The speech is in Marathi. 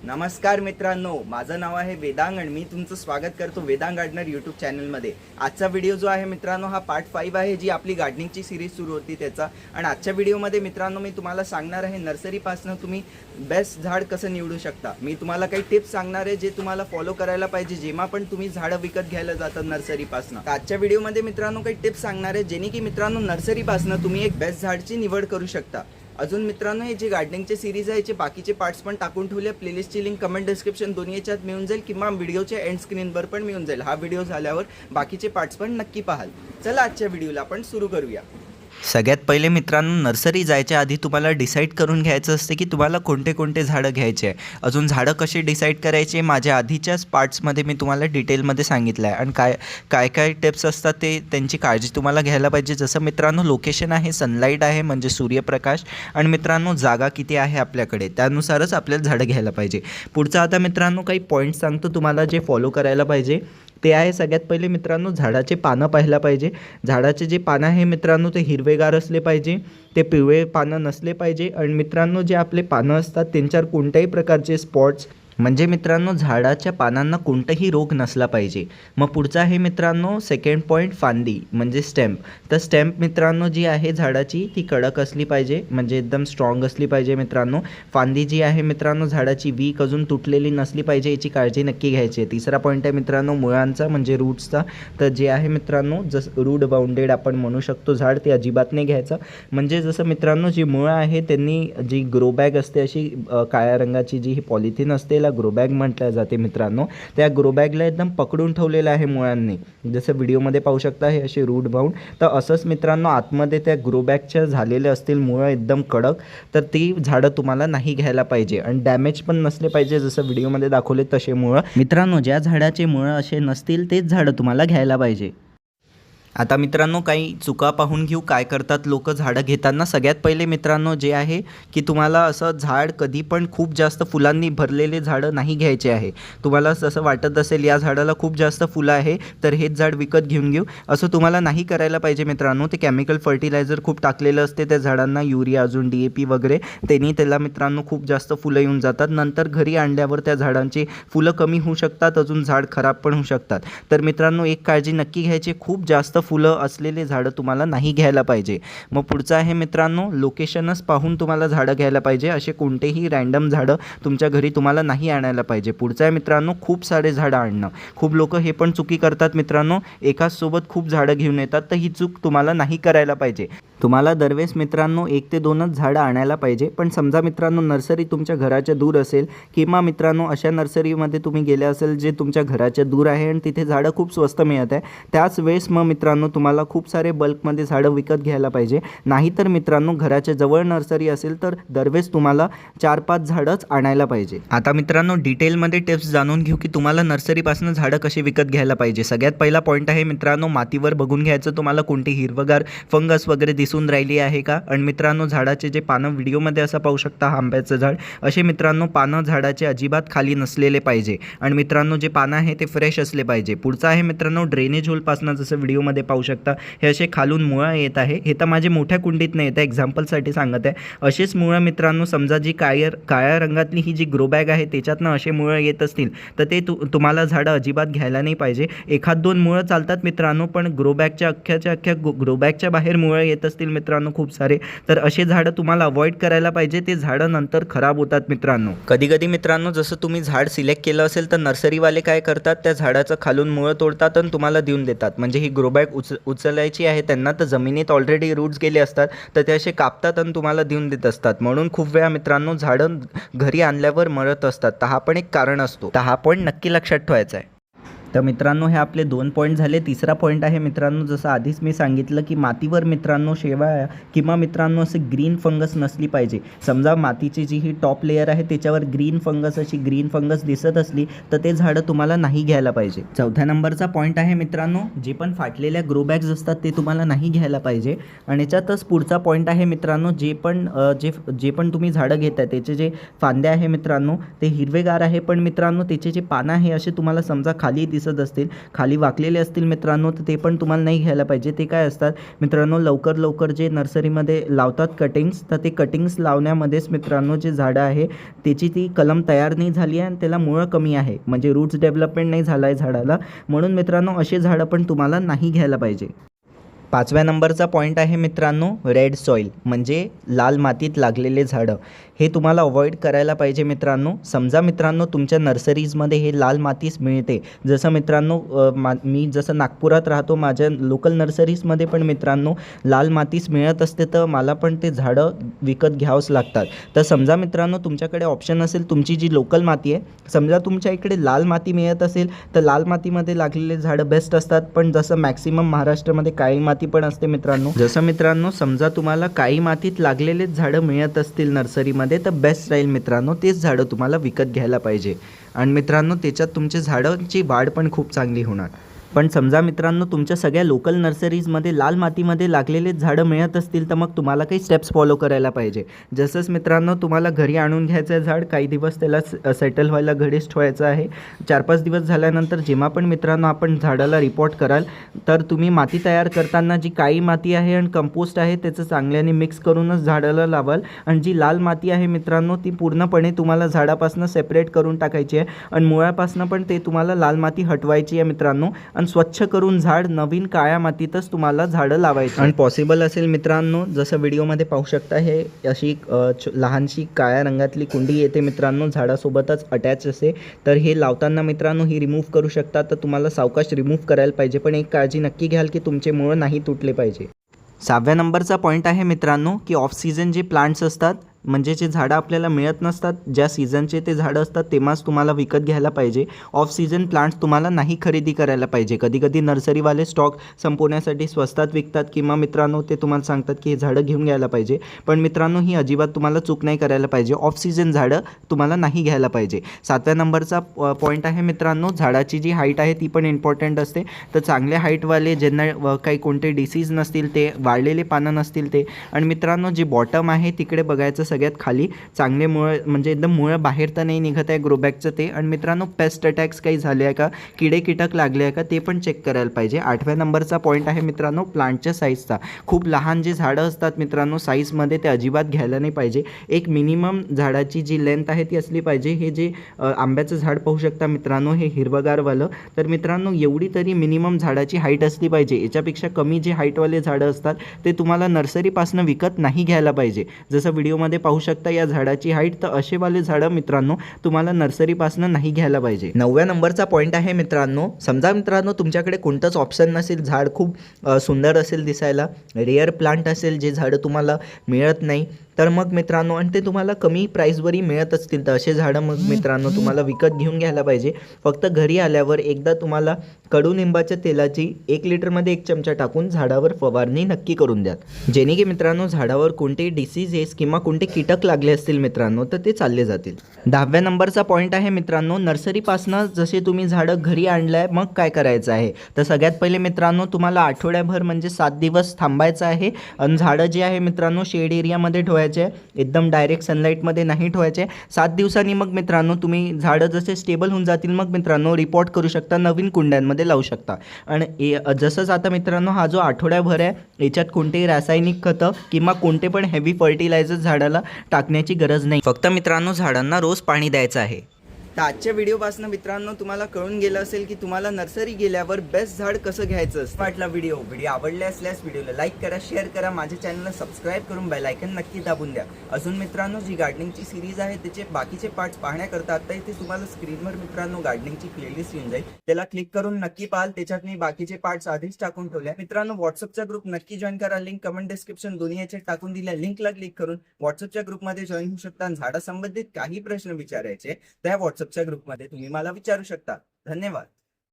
नमस्कार मित्रांनो, माझं नाव आहे वेदांग आणि मी तुमचं स्वागत करतो वेदांग गार्डनर यूट्यूब चॅनलमध्ये। आजचा व्हिडिओ जो आहे मित्रांनो हा पार्ट 5 आहे, जी आपली गार्डनिंगची सिरीज सुरू होती त्याचा। आणि आजच्या व्हिडिओमध्ये मित्रांनो मी तुम्हाला सांगणार आहे नर्सरीपासून तुम्ही बेस्ट झाड कसं निवडू शकता। मी तुम्हाला काही टिप्स सांगणार आहे जे तुम्हाला फॉलो करायला पाहिजे जेव्हा पण तुम्ही झाडं विकत घ्यायला जातात नर्सरीपासून। आजच्या व्हिडिओमध्ये मित्रांनो काही टिप्स सांगणार आहे जेणे की मित्रांनो नर्सरीपासून तुम्ही एक बेस्ट झाडची निवड करू शकता। अजून मित्रांनो हे जे गार्डनिंगचे सीरीज आहे याचे बाकीचे पार्ट्स पण टाकून ठेवले, प्लेलिस्टची लिंक कमेंट डिस्क्रिप्शन दोन्ही याच्यात मिळून जाईल किंवा व्हिडिओच्या एंड स्क्रीनवर पण मिळून जाईल। हा व्हिडिओ झाल्यावर बाकीचे पार्ट्स पण नक्की पाहाल। चला आजच्या व्हिडिओला आपण सुरू करूया। सगळ्यात पहिले मित्रांनो नर्सरी जायच्या आधी तुम्हाला डिसाईड करून घ्यायचं असते की तुम्हाला कोणते कोणते झाडं घ्यायचे आहे। अजून झाडं कशी डिसाईड करायचे माझ्या आधीच्याच पार्ट्समध्ये मी तुम्हाला डिटेलमध्ये सांगितलं आहे। आणि काय टिप्स असतात ते त्यांची काळजी तुम्हाला घ्यायला पाहिजे। जसं मित्रांनो लोकेशन आहे, सनलाईट आहे म्हणजे सूर्यप्रकाश, आणि मित्रांनो जागा किती आहे आपल्याकडे, त्यानुसारच आपल्याला झाडं घ्यायला पाहिजे। पुढचं आता मित्रांनो काही पॉईंट्स सांगतो तुम्हाला जे फॉलो करायला पाहिजे। ते आहे सगळ्यात पहिले मित्रांनो झाडाचे पानं पाहायला पाहिजे। झाडाचे जे पानं आहे मित्रांनो ते हिरवेगार असले पाहिजे, ते पिवळे पानं नसले पाहिजे। आणि मित्रांनो जे आपले पानं असतात त्यांच्यावर कोणत्याही प्रकारचे स्पॉट्स म्हणजे मित्रांनो झाडाच्या पानांना कोणताही रोग नसला पाहिजे। मग पुढचा आहे मित्रांनो सेकंड पॉईंट फांदी म्हणजे स्टेम्प। तर स्टेम्प मित्रांनो जी आहे झाडाची ती कडक असली पाहिजे, म्हणजे एकदम स्ट्रॉंग असली पाहिजे मित्रांनो। फांदी जी आहे मित्रांनो झाडाची वीक अजून तुटलेली नसली पाहिजे, याची काळजी नक्की घ्यायची आहे। तिसरा पॉईंट आहे मित्रांनो मुळांचा म्हणजे रूट्सचा। तर जे आहे मित्रांनो जसं रूट बाउंडेड आपण म्हणू शकतो झाड, ते अजिबात नाही घ्यायचं। म्हणजे जसं मित्रांनो जी मुळं आहे त्यांनी जी ग्रो बॅग असते अशी काळ्या रंगाची जी ही पॉलिथिन असते ग्रो बॅग म्हटलं जाते मित्रांनो, त्या ग्रो बॅगला एकदम पकडून ठेवलेलं आहे मुळांनी, जसं व्हिडिओमध्ये पाहू शकता हे असे रूट बाउंड। तर असंच मित्रांनो आतमध्ये त्या ग्रो बॅगच्या झालेले असतील मुळं एकदम कडक, तर ती झाडं तुम्हाला नाही घ्यायला पाहिजे। आणि डॅमेज पण नसले पाहिजे जसं व्हिडिओमध्ये दाखवले तसे मुळं मित्रांनो। ज्या झाडाचे मुळं असे नसतील तेच झाडं तुम्हाला घ्यायला पाहिजे। आता मित्रांनो काही चुका पाहून घेऊ काय करतात लोक झाडं घेताना। सगळ्यात पहिले मित्रांनो जे आहे की तुम्हाला असं झाड कधी पण खूप जास्त फुलांनी भरलेले झाडं नाही घ्यायचे आहे। तुम्हाला जसं वाटत असेल या झाडाला खूप जास्त फुलं आहे तर हेच झाड विकत घेऊन घेऊ, असं तुम्हाला नाही करायला पाहिजे मित्रांनो। ते केमिकल फर्टिलायझर खूप टाकलेलं असते त्या झाडांना, युरिया अजून DAP वगैरे, त्यांनी त्याला मित्रांनो खूप जास्त फुलं येऊन जातात। नंतर घरी आणल्यावर त्या झाडांची फुलं कमी होऊ शकतात, अजून झाड खराब पण होऊ शकतात। तर मित्रांनो एक काळजी नक्की घ्यायची, खूप जास्त फुलं असलेले झाडं तुम्हाला नाही घ्यायला पाहिजे। मग पुढचं आहे मित्रांनो लोकेशनच पाहून तुम्हाला झाडं घ्यायला पाहिजे। असे कोणतेही रँडम झाडं तुमच्या घरी तुम्हाला नाही आणायला पाहिजे। पुढचं आहे मित्रांनो खूप सारे झाडं आणणं। खूप लोक हे पण चुकी करतात मित्रांनो, एकाच सोबत खूप झाडं घेऊन येतात, तर ही चूक तुम्हाला नाही करायला पाहिजे। तुम्हाला दरवेळेस मित्रांनो 1 ते 2च झाडं आणायला पाहिजे। पण समजा मित्रांनो नर्सरी तुमच्या घराच्या दूर असेल किंवा मित्रांनो अशा नर्सरीमध्ये तुम्ही गेले असेल जे तुमच्या घराच्या दूर आहे आणि तिथे झाडं खूप स्वस्त मिळत आहे, त्याच वेळेस मग मित्रांनो तुम्हाला खूप सारे बल्कमध्ये झाडं विकत घ्यायला पाहिजे। नाहीतर मित्रांनो घराच्या जवळ नर्सरी असेल तर दरवेळेस तुम्हाला 4-5 झाडंच आणायला पाहिजे। आता मित्रांनो डिटेलमध्ये टिप्स जाणून घेऊ की तुम्हाला नर्सरीपासून झाडं कशी विकत घ्यायला पाहिजे। सगळ्यात पहिला पॉईंट आहे मित्रांनो मातीवर बघून घ्यायचं तुम्हाला कोणती हिरवगार फंगस वगैरे दिसून राहिली आहे का। आणि मित्रांनो झाडाचे जे पानं व्हिडिओमध्ये असं पाहू शकता आंब्याचं झाड, असे मित्रांनो पानं झाडाचे अजिबात खाली नसलेले पाहिजे। आणि मित्रांनो जे पानं आहे ते फ्रेश असले पाहिजे। पुढचं आहे मित्रांनो ड्रेनेज होलपासून जसं व्हिडिओमध्ये पाहू शकता हे असे खालून मुळं येत आहे। हे तर माझे मोठ्या कुंडीत नाही येत आहे, एक्झाम्पलसाठी सांगत आहे। असेच मुळं मित्रांनो समजा जी काळ्या रंगातली ही जी ग्रो बॅग आहे त्याच्यातनं असे मुळं येत असतील तर ते तुम्हाला झाडं अजिबात घ्यायला नाही पाहिजे। 1-2 मुळं चालतात मित्रांनो, पण ग्रो बॅगच्या अख्ख्या ग्रो बॅगच्या बाहेर मुळं येत असतील मित्रांनो खूप सारे, तर असे झाडं तुम्हाला अवॉइड करायला पाहिजे। ते झाडं नंतर खराब होतात मित्रांनो। कधी मित्रांनो जसं तुम्ही झाड सिलेक्ट केलं असेल तर नर्सरीवाले काय करतात त्या झाडाचं खालून मुळं तोडतात आणि तुम्हाला देऊन देतात। म्हणजे ही ग्रो बॅग उचलायची आहे त्यांना, तर जमिनीत ऑलरेडी रूट्स गेले असतात तर ते असे कापतात आणि तुम्हाला देऊन देत असतात। म्हणून खूप वेळा मित्रांनो झाडं घरी आणल्यावर मरत असतात, तर हा पण एक कारण असतो। तर हा पॉईंट नक्की लक्षात ठेवायचा आहे। तर मित्रांनो हे आपले 2 पॉईंट झाले। तिसरा पॉईंट आहे मित्रांनो जसं आधीच मी सांगितलं की मातीवर मित्रांनो शेवाळ्या किंवा मित्रांनो असे ग्रीन फंगस नसली पाहिजे। समजा मातीची जी ही टॉप लेयर आहे त्याच्यावर ग्रीन फंगस दिसत असली तर ते झाडं तुम्हाला नाही घ्यायला पाहिजे। चौथ्या नंबरचा पॉईंट आहे मित्रांनो जे पण फाटलेल्या ग्रो बॅग्स असतात ते तुम्हाला नाही घ्यायला पाहिजे। आणि याच्यातच पुढचा पॉईंट आहे मित्रांनो जे पण तुम्ही झाडं घेताय त्याचे जे फांद्या आहे मित्रांनो ते हिरवेगार आहे, पण मित्रांनो त्याचे जे पानं आहे असे तुम्हाला समजा खाली दिसत असतील, खाली वाकलेले असतील मित्रांनो, तर ते पण तुम्हाला नाही घ्यायला पाहिजे. ते काय असतात मित्रांनो, लवकर जे नर्सरीमध्ये लावतात कटिंग्स, तर ते कटिंग्स लावण्यामध्येच मित्रांनो जे झाडं आहे त्याची ती कलम तयार नाही झाली आहे आणि त्याला मुळं कमी आहे, म्हणजे रूट्स डेव्हलपमेंट नाही झाला आहे झाडाला. म्हणून मित्रांनो असे झाडं पण तुम्हाला नाही घ्यायला पाहिजे. 5व्या नंबरचा पॉईंट आहे मित्रांनो, रेड सॉईल म्हणजे लाल मातीत लागलेले झाडं. हे तुम्हाला अवॉइड करायला पाहिजे मित्रांनो. समजा मित्रांनो तुमच्या नर्सरीजमध्ये हे लाल मातीच मिळते, जसं मित्रांनो मी जसं नागपुरात राहतो, माझ्या लोकल नर्सरीजमध्ये पण मित्रांनो लाल मातीच मिळत असते, तर मला पण ते झाडं विकत घ्यावंच लागतात. तर समजा मित्रांनो तुमच्याकडे ऑप्शन असेल, तुमची जी लोकल माती आहे, समजा तुमच्या इकडे लाल माती मिळत असेल तर लाल मातीमध्ये लागलेले झाडं बेस्ट असतात. पण जसं मॅक्सिमम महाराष्ट्रामध्ये काळी माती पण असते मित्रांनो, जसं मित्रांनो समजा तुम्हाला काळी मातीत लागलेलेच झाडं मिळत असतील नर्सरीमध्ये, तर बेस्ट राहील मित्रांनो, तेच झाडं तुम्हाला विकत घ्यायला पाहिजे. आणि मित्रांनो त्याच्यात तुमच्या झाडांची वाढ पण खूप चांगली होणार. पण समजा मित्रांनो तुमच्या सगळ्या लोकल नर्सरीजमध्ये लाल मातीमध्ये लागलेले झाडं मिळत असतील, तर मग तुम्हाला काही स्टेप्स फॉलो करायला पाहिजे. जसंच मित्रांनो तुम्हाला घरी आणून घ्यायचं आहे झाड, काही दिवस त्याला सेटल व्हायला घरीच ठेवायचं आहे. 4-5 दिवस झाल्यानंतर जेव्हा पण मित्रांनो आपण झाडाला रिपोर्ट कराल, तर तुम्ही माती तयार करताना जी काळी माती आहे आणि कंपोस्ट आहे त्याचं चांगल्याने मिक्स करूनच झाडाला लावाल. आणि जी लाल माती आहे मित्रांनो ती पूर्णपणे तुम्हाला झाडापासून सेपरेट करून टाकायची आहे आणि मुळापासून पण ते तुम्हाला लाल माती हटवायची आहे मित्रांनो. आणि स्वच्छ करून झाड नवीन काळ्या मातीतच तुम्हाला झाडं लावायची. आणि पॉसिबल असेल मित्रांनो, जसं व्हिडिओमध्ये पाहू शकता, हे अशी लहानशी काळ्या रंगातली कुंडी येते मित्रांनो, झाडासोबतच अटॅच असे. तर हे लावताना मित्रांनो ही रिमूव्ह करू शकता, तर तुम्हाला सावकाश रिमूव्ह करायला पाहिजे. पण एक काळजी नक्की घ्याल की तुमचे मूळ नाही तुटले पाहिजे. 6व्या नंबरचा पॉईंट आहे मित्रांनो की ऑफ सीझन जे प्लांट्स असतात, म्हणजे जे झाडं आपल्याला मिळत नसतात, ज्या सीझनचे ते झाडं असतात तेव्हाच तुम्हाला विकत घ्यायला पाहिजे. ऑफ सीझन प्लांट्स तुम्हाला नाही खरेदी करायला पाहिजे. कधी नर्सरीवाले स्टॉक संपवण्यासाठी स्वस्तात विकतात किंवा मित्रांनो ते तुम्हाला सांगतात की हे झाडं घेऊन घ्यायला पाहिजे. पण मित्रांनो ही अजिबात तुम्हाला चूक नाही करायला पाहिजे. ऑफ सीझन झाडं तुम्हाला नाही घ्यायला पाहिजे. 7व्या नंबरचा पॉईंट आहे मित्रांनो, झाडाची जी हाईट आहे ती पण इम्पॉर्टंट असते. तर चांगल्या हाईटवाले ज्यांना काही कोणते डिसीज नसतील, ते वाळलेले पानं नसतील ते, आणि मित्रांनो जे बॉटम आहे तिकडे बघायचं सगळ्यात खाली चांगले मुळं, म्हणजे एकदम मुळं बाहेर तर नाही निघत आहे ग्रोबॅगचं ते. आणि मित्रांनो पेस्ट अटॅक्स काही झाले आहे का, किडे कीटक लागले आहे का, ते पण चेक करायला पाहिजे. 8व्या नंबरचा पॉईंट आहे मित्रांनो प्लांटच्या साईजचा. खूप लहान जे झाडं असतात मित्रांनो साईजमध्ये, ते अजिबात घ्यायला नाही पाहिजे. एक मिनिमम झाडाची जी लेंथ आहे ती असली पाहिजे. हे जे आंब्याचं झाड पाहू शकता मित्रांनो, हे हिरवगारवालं, तर मित्रांनो एवढी तरी मिनिमम झाडाची हाईट असली पाहिजे. याच्यापेक्षा कमी जे हाईटवाले झाडं असतात ते तुम्हाला नर्सरीपासून विकत नाही घ्यायला पाहिजे. जसं व्हिडिओमध्ये पाहू शकता या झाडाची हाईट, तर असेवाले झाडं मित्रांनो तुम्हाला नर्सरीपासून नाही घ्यायला पाहिजे. 9व्या नंबरचा पॉईंट आहे मित्रांनो, समजा मित्रांनो तुमच्याकडे कोणतंच ऑप्शन नसेल, झाड खूप सुंदर असेल दिसायला, रेअर प्लांट असेल जे झाडं तुम्हाला मिळत नाही, तर मग मित्रांनो आणि ते तुम्हाला कमी प्राईसवरही मिळत असतील, तर असे झाडं मग मित्रांनो तुम्हाला विकत घेऊन घ्यायला पाहिजे. फक्त घरी आल्यावर एकदा तुम्हाला कडुनिंबाच्या तेलाची 1 लिटरमध्ये 1 चमचा टाकून झाडावर फवारणी नक्की करून द्या, जेणे की मित्रांनो झाडावर कोणतेही डिसीजेस किंवा कोणते कीटक लागले असतील मित्रांनो तर ते चालले जातील. 10व्या नंबरचा पॉईंट आहे मित्रांनो, नर्सरीपासनं जसे तुम्ही झाडं घरी आणलंय मग काय करायचं आहे. तर सगळ्यात पहिले मित्रांनो तुम्हाला आठवड्याभर म्हणजे 7 दिवस थांबायचं आहे आणि झाडं जे आहे मित्रांनो शेड एरियामध्ये ठेवायचे, एकदम डायरेक्ट सनलाईटमध्ये नाही ठेवायचे. 7 दिवसांनी मग मित्रांनो तुम्ही झाडं जसे स्टेबल होऊन जातील मग मित्रांनो रिपोर्ट करू शकता, नवीन कुंड्यांमध्ये लावू शकता. आणि जसंच आता मित्रांनो हा जो आठवड्याभर आहे याच्यात कोणतेही रासायनिक खतं किंवा कोणते पण हेवी फर्टिलायझर झाडाला टाकण्याची गरज नाही. फक्त मित्रांनो झाडांना रोज पाणी द्यायचं आहे. तर आजच्या व्हिडिओपासून मित्रांनो तुम्हाला कळून गेलं असेल की तुम्हाला नर्सरी गेल्यावर बेस्ट झाड कसं घ्यायचं असतं. वाटला व्हिडिओ आवडले असल्यास व्हिडिओला लाईक करा, शेअर करा, माझ्या चॅनलला सबस्क्राईब करून बेल आयकन नक्की दाबून द्या. अजून मित्रांनो जी गार्डनिंगची सिरीज आहे त्याचे बाकीचे पार्ट्स पाहण्याकरता आता इथे तुम्हाला स्क्रीनवर मित्रांनो गार्डनिंगची प्लेलिस्ट येऊन जाईल, त्याला क्लिक करून नक्की पाहाल. त्याच्यात मी बाकीचे पार्ट्स आधीच टाकून ठेवले. मित्रांनो व्हॉट्सअपचा ग्रुप नक्की जॉईन करा, लिंक कमेंट डिस्क्रिप्शन दोन्ही याच्यात टाकून दिल्या. लिंकला क्लिक करून व्हॉट्सअपच्या ग्रुपमध्ये जॉईन होऊ शकता. झाडा संबंधित काही प्रश्न विचारायचे त्या व्हॉट्सअपच्या ग्रुपमध्ये तुम्ही मला विचारू शकता. धन्यवाद.